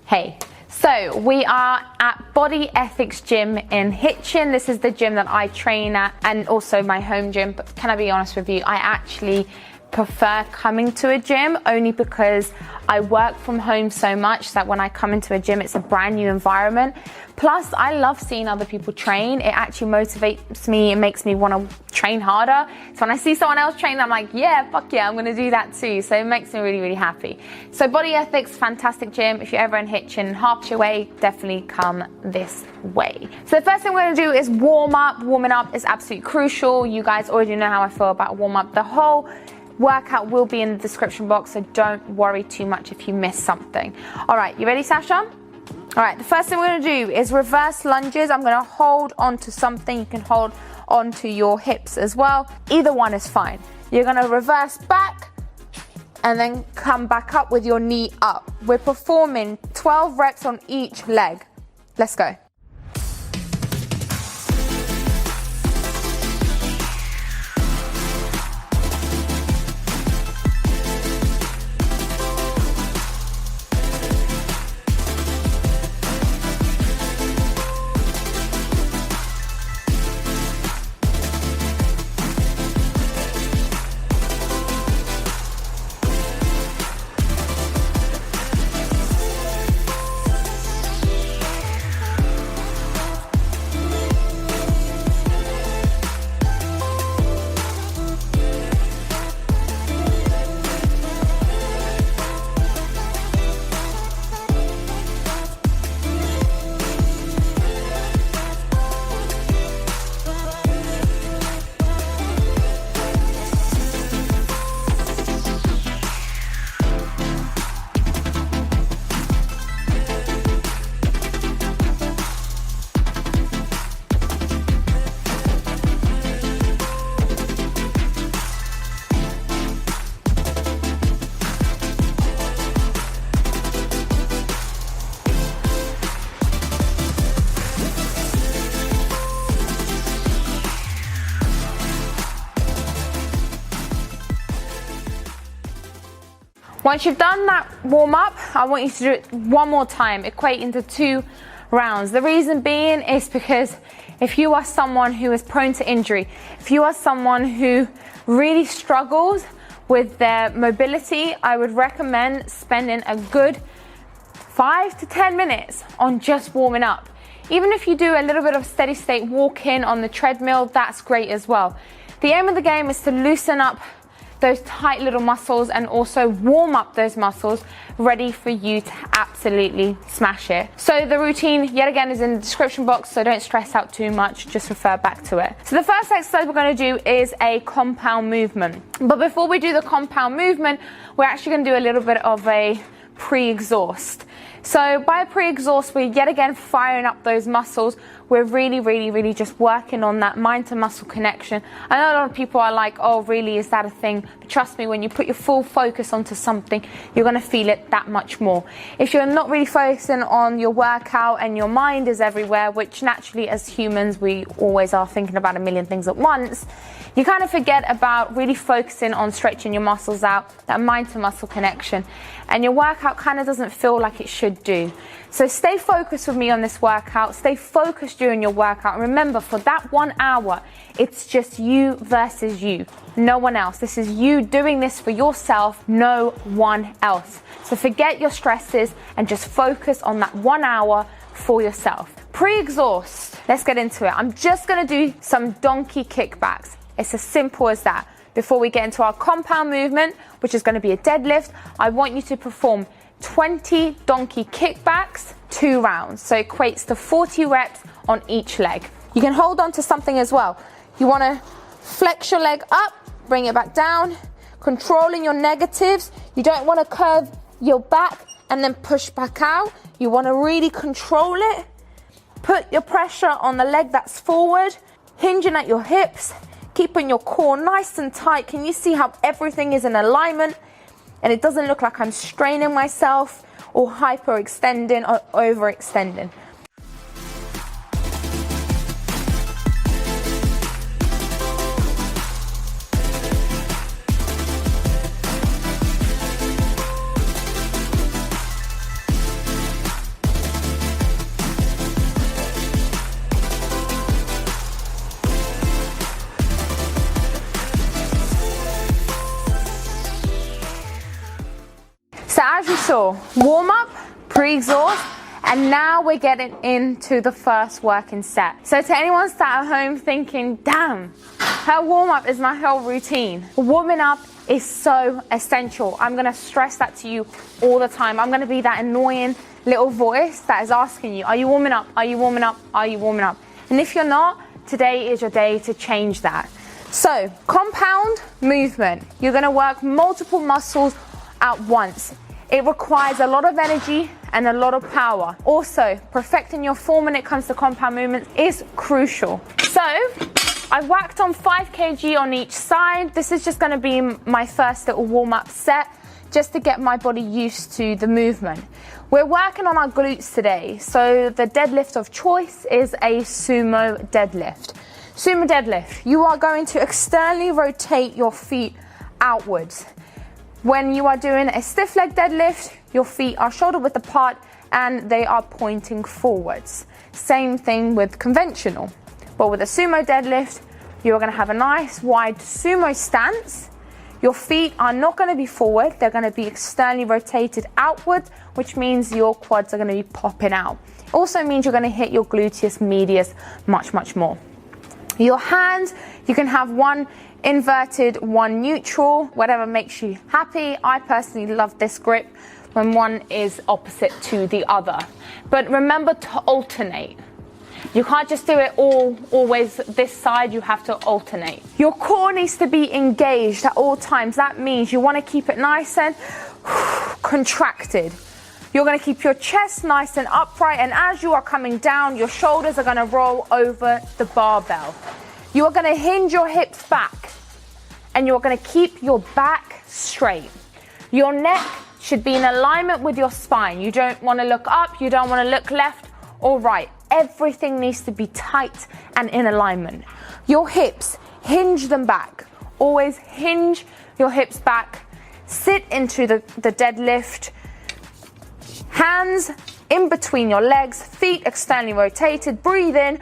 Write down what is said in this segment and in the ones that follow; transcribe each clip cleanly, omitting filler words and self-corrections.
Hey, so we are at Body Ethics Gym in Hitchin. This is the gym that I train at and also my home gym. But can I be honest with you? I actually prefer coming to a gym only because I work from home so much that when I come into a gym, it's a brand new environment. Plus, I love seeing other people train. It actually motivates me. It makes me want to train harder. So when I see someone else train, I'm like, yeah, fuck yeah, I'm going to do that too. So it makes me really, really happy. So Body Ethics, fantastic gym. If you're ever in Hitchin, half your way, definitely come this way. So the first thing we're going to do is warm up. Warming up is absolutely crucial. You guys already know how I feel about warm up. The whole workout will be in the description box, so don't worry too much if you miss something. All right, you ready, Sasha? All right, the first thing we're going to do is reverse lunges. I'm going to hold onto something. You can hold onto your hips as well. Either one is fine. You're going to reverse back and then come back up with your knee up. We're performing 12 reps on each leg. Let's go. Once you've done that warm up, I want you to do it one more time, equate into 2 rounds. The reason being is because if you are someone who is prone to injury, if you are someone who really struggles with their mobility, I would recommend spending a good 5 to 10 minutes on just warming up. Even if you do a little bit of steady state walking on the treadmill, that's great as well. The aim of the game is to loosen up those tight little muscles and also warm up those muscles ready for you to absolutely smash it. So the routine yet again is in the description box, so don't stress out too much, just refer back to it. So the first exercise we're going to do is a compound movement. But before we do the compound movement, we're actually going to do a little bit of a pre-exhaust. So by pre-exhaust, we're yet again firing up those muscles. We're really just working on that mind to muscle connection. I know a lot of people are like, oh really, is that a thing? But trust me, when you put your full focus onto something, you're going to feel it that much more. If you're not really focusing on your workout and your mind is everywhere, which naturally as humans we always are thinking about a million things at once, you kind of forget about really focusing on stretching your muscles out, that mind to muscle connection, and your workout kind of doesn't feel like it should do. So stay focused with me on this workout. Stay focused during your workout. And remember, for that 1 hour, it's just you versus you. No one else. This is you doing this for yourself, no one else. So forget your stresses and just focus on that 1 hour for yourself. Pre-exhaust. Let's get into it. I'm just going to do some donkey kickbacks. It's as simple as that. Before we get into our compound movement, which is going to be a deadlift, I want you to perform 20 donkey kickbacks, 2 rounds. So it equates to 40 reps on each leg. You can hold on to something as well. You want to flex your leg up, bring it back down, controlling your negatives. You don't want to curve your back and then push back out. You want to really control it. Put your pressure on the leg that's forward, hinging at your hips, keeping your core nice and tight. Can you see how everything is in alignment? And it doesn't look like I'm straining myself or hyperextending or overextending. as you saw, warm up, pre-exhaust, and now we're getting into the first working set. So to anyone sat at home thinking, damn, her warm-up is my whole routine. Warming up is so essential. I'm gonna stress that to you all the time. I'm gonna be that annoying little voice that is asking you, are you warming up? Are you warming up? Are you warming up? And if you're not, today is your day to change that. So, compound movement. You're gonna work multiple muscles at once. It requires a lot of energy and a lot of power. Also, perfecting your form when it comes to compound movements is crucial. So, I whacked on 5 kg on each side. This is just gonna be my first little warm-up set, just to get my body used to the movement. We're working on our glutes today, so the deadlift of choice is a sumo deadlift. Sumo deadlift, you are going to externally rotate your feet outwards. When you are doing a stiff leg deadlift, your feet are shoulder width apart and they are pointing forwards. Same thing with conventional. But with a sumo deadlift, you're going to have a nice wide sumo stance. Your feet are not going to be forward, they're going to be externally rotated outward, which means your quads are going to be popping out. It also means you're going to hit your gluteus medius much more. Your hands, you can have one inverted, one neutral, whatever makes you happy. I personally love this grip when one is opposite to the other. But remember to alternate. You can't just do it always this side, you have to alternate. Your core needs to be engaged at all times. That means you want to keep it nice and contracted. You're going to keep your chest nice and upright, and as you are coming down, your shoulders are going to roll over the barbell. You are going to hinge your hips back, and you're going to keep your back straight. Your neck should be in alignment with your spine. You don't want to look up, you don't want to look left or right. Everything needs to be tight and in alignment. Your hips, hinge them back. Always hinge your hips back. Sit into the deadlift. Hands in between your legs, feet externally rotated. Breathe in.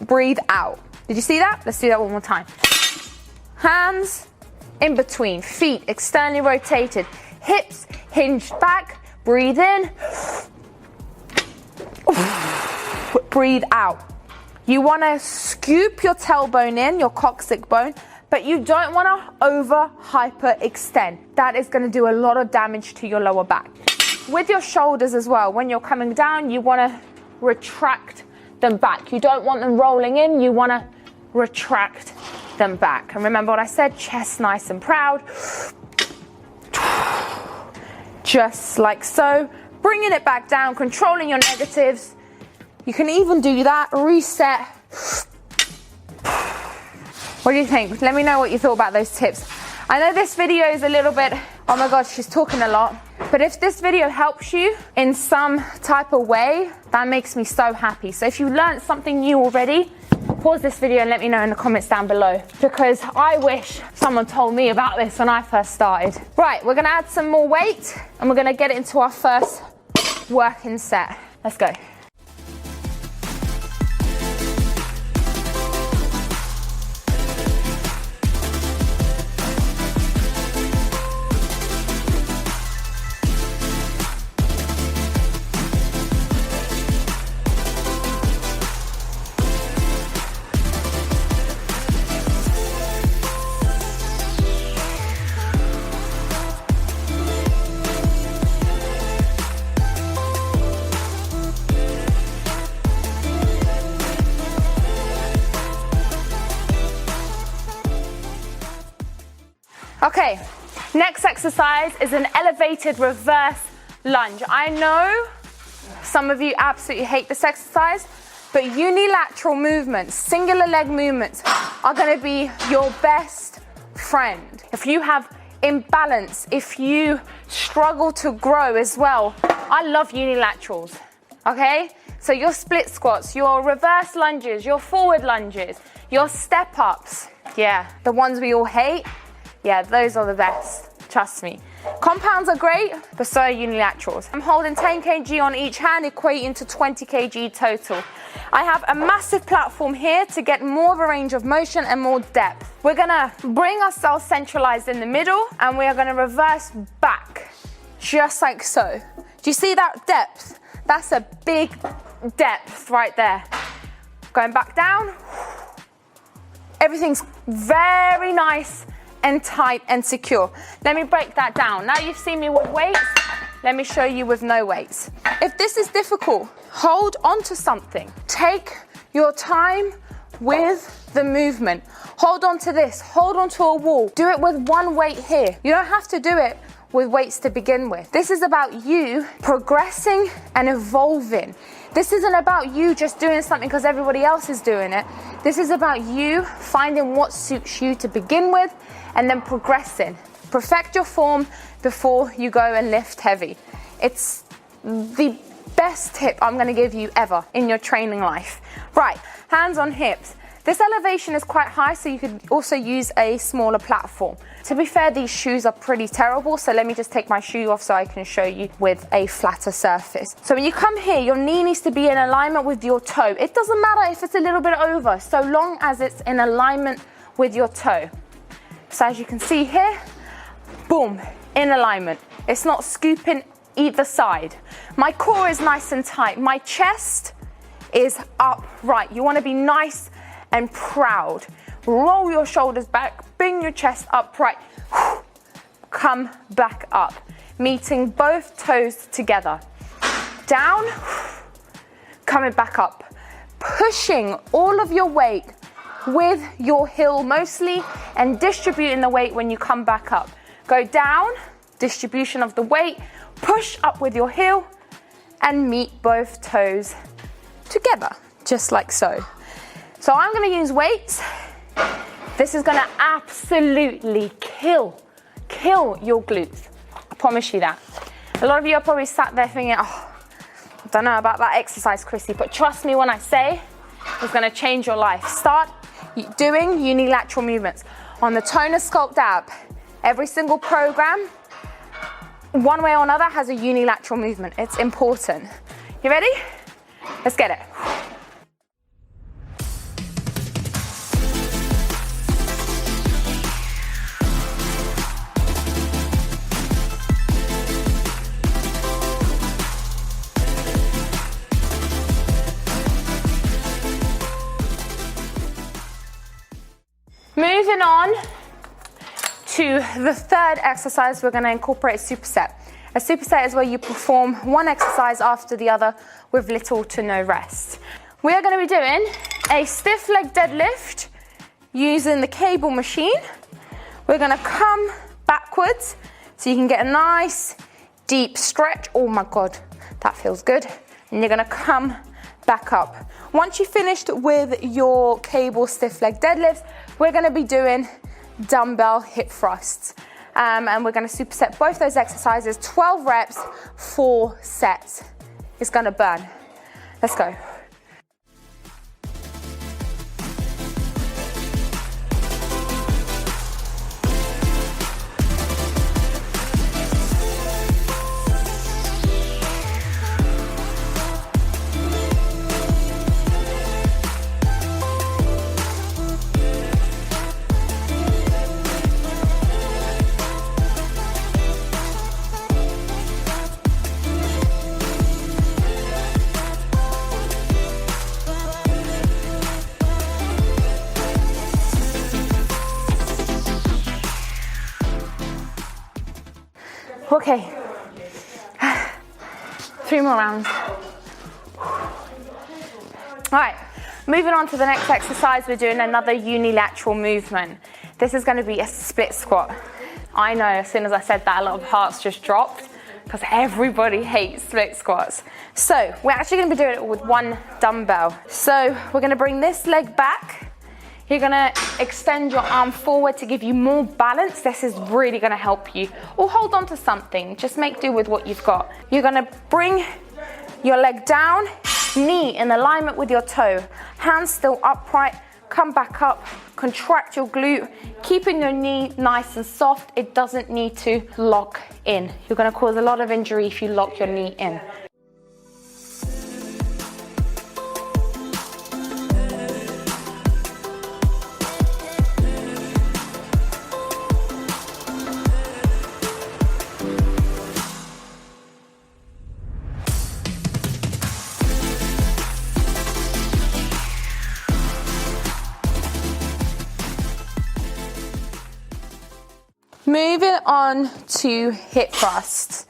Breathe out. Did you see that? Let's do that one more time. Hands in between, feet externally rotated, hips hinged back. Breathe in. Breathe out. You want to scoop your tailbone in, your coccyx bone, but you don't want to hyper extend. That is going to do a lot of damage to your lower back. With your shoulders as well, when you're coming down, you want to retract them back. You don't want them rolling in, you want to retract them back. And remember what I said, chest nice and proud. Just like so. Bringing it back down, controlling your negatives. You can even do that, reset. What do you think? Let me know what you thought about those tips. I know this video is a little bit, oh my God, she's talking a lot. But if this video helps you in some type of way, that makes me so happy. So if you learned something new already, pause this video and let me know in the comments down below, because I wish someone told me about this when I first started. Right, we're gonna add some more weight and we're gonna get into our first working set. Let's go. Okay, next exercise is an elevated reverse lunge. I know some of you absolutely hate this exercise, but unilateral movements, singular leg movements are going to be your best friend. If you have imbalance, if you struggle to grow as well, I love unilaterals, okay? So your split squats, your reverse lunges, your forward lunges, your step ups, yeah, the ones we all hate. Yeah, those are the best. trust me. Compounds are great, but so are unilaterals. I'm holding 10 kg on each hand, equating to 20 kg total. I have a massive platform here to get more of a range of motion and more depth. We're gonna bring ourselves centralized in the middle, and we are gonna reverse back, just like so. Do you see that depth? That's a big depth right there. Going back down. Everything's very nice and tight and secure. Let me break that down. Now you've seen me with weights, let me show you with no weights. If this is difficult, hold on to something. Take your time with the movement. Hold on to this, hold on to a wall. Do it with one weight here. You don't have to do it with weights to begin with. This is about you progressing and evolving. This isn't about you just doing something because everybody else is doing it. This is about you finding what suits you to begin with and then progressing. Perfect your form before you go and lift heavy. It's the best tip I'm going to give you ever in your training life. Right, hands on hips. This elevation is quite high, so you could also use a smaller platform. To be fair, these shoes are pretty terrible, so let me just take my shoe off so I can show you with a flatter surface. So when you come here, your knee needs to be in alignment with your toe. It doesn't matter if it's a little bit over, so long as it's in alignment with your toe. So as you can see here, boom, in alignment. It's not scooping either side. My core is nice and tight. My chest is upright. You want to be nice and proud. Roll your shoulders back, bring your chest upright. Come back up, meeting both toes together. Down, coming back up. Pushing all of your weight with your heel mostly and distributing the weight when you come back up. Go down, distribution of the weight, push up with your heel and meet both toes together, just like so. So I'm going to use weights. This is going to absolutely kill your glutes. I promise you that. A lot of you are probably sat there thinking, oh, I don't know about that exercise, Krissy, but trust me when I say it's going to change your life. Start doing unilateral movements. On the Tone and Sculpt app, every single program, one way or another, has a unilateral movement. It's important. You ready? Let's get it. Moving on to the third exercise, we're going to incorporate a superset. A superset is where you perform one exercise after the other with little to no rest. We are going to be doing a stiff leg deadlift using the cable machine. We're going to come backwards so you can get a nice deep stretch. Oh my God, that feels good. And you're going to come back up. Once you've finished with your cable stiff leg deadlifts, we're going to be doing dumbbell hip thrusts. And we're going to superset both those exercises, 12 reps, 4 sets. It's going to burn. Let's go. Okay, 3 more rounds. All right, moving on to the next exercise, we're doing another unilateral movement. This is going to be a split squat. I know, as soon as I said that, a lot of hearts just dropped because everybody hates split squats. So we're actually going to be doing it with one dumbbell. So we're going to bring this leg back. You're going to extend your arm forward to give you more balance. This is really going to help you. Or hold on to something. Just make do with what you've got. You're going to bring your leg down, knee in alignment with your toe. Hands still upright. come back up, contract your glute, keeping your knee nice and soft. It doesn't need to lock in. You're gonna cause a lot of injury if you lock your knee in. Moving on to hip thrusts.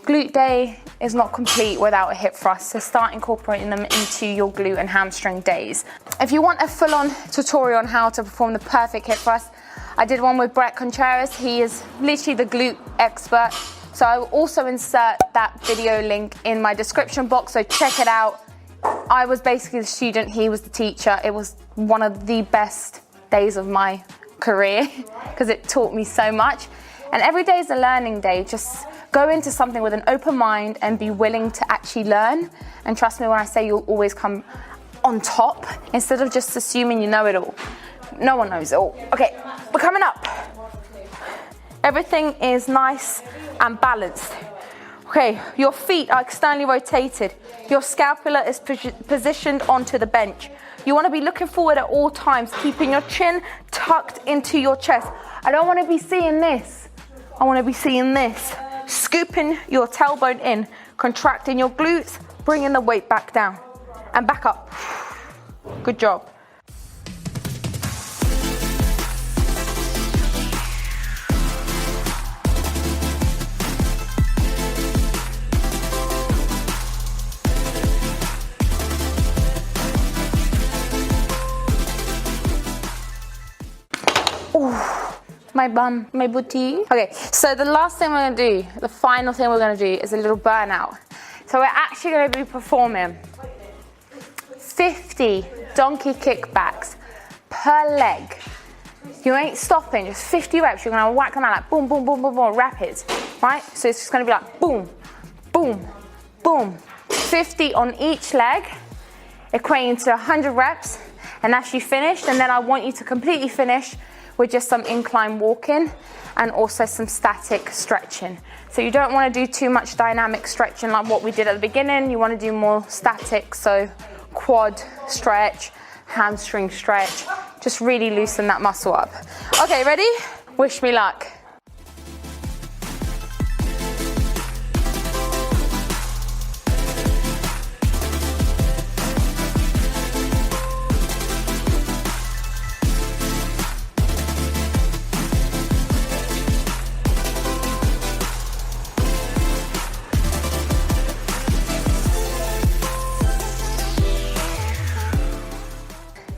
Glute day is not complete without a hip thrust, so start incorporating them into your glute and hamstring days. If you want a full-on tutorial on how to perform the perfect hip thrust, I did one with Brett Contreras. He is literally the glute expert, so I will also insert that video link in my description box, so check it out. I was basically the student, he was the teacher. It was one of the best days of my career because it taught me so much. And every day is a learning day. Just go into something with an open mind and be willing to actually learn. And trust me when I say you'll always come on top instead of just assuming you know it all. No one knows it all. Okay, we're coming up. Everything is nice and balanced. Okay, your feet are externally rotated. Your scapula is positioned onto the bench. You want to be looking forward at all times, keeping your chin tucked into your chest. I don't want to be seeing this. I want to be seeing this. Scooping your tailbone in, contracting your glutes, bringing the weight back down and back up. Good job. My bum, my booty. Okay, so the last thing we're gonna do, the final thing we're gonna do is a little burnout. So we're actually gonna be performing 50 donkey kickbacks per leg. You ain't stopping, just 50 reps. You're gonna whack them out like boom, boom, boom, boom, boom, rapid, right? So it's just gonna be like boom, boom, boom. 50 on each leg, equating to 100 reps. And that's you finished. And then I want you to completely finish with just some incline walking and also some static stretching. So you don't want to do too much dynamic stretching like what we did at the beginning. You want to do more static, so quad stretch, hamstring stretch. Just really loosen that muscle up. Okay, ready? Wish me luck.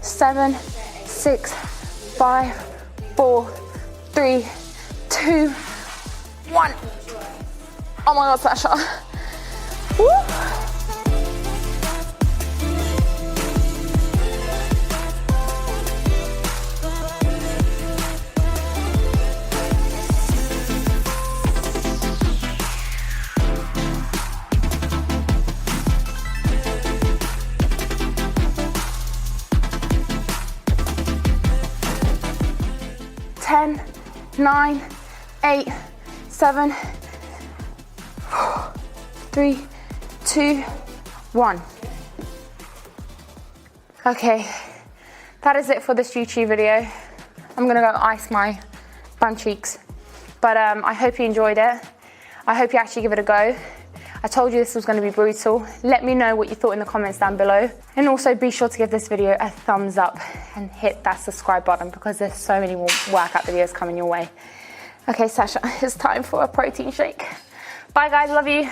Seven, 6, 5, 4, 3, 2, 1. Oh my God, Sasha. Woo. Ten, 9, 8, 7, 3, 2, 1. Okay, that is it for this YouTube video. I'm gonna go ice my bum cheeks. But I hope you enjoyed it. I hope you actually give it a go. I told you this was going to be brutal. Let me know what you thought in the comments down below. And also be sure to give this video a thumbs up and hit that subscribe button because there's so many more workout videos coming your way. Okay, Sasha, it's time for a protein shake. Bye guys, love you.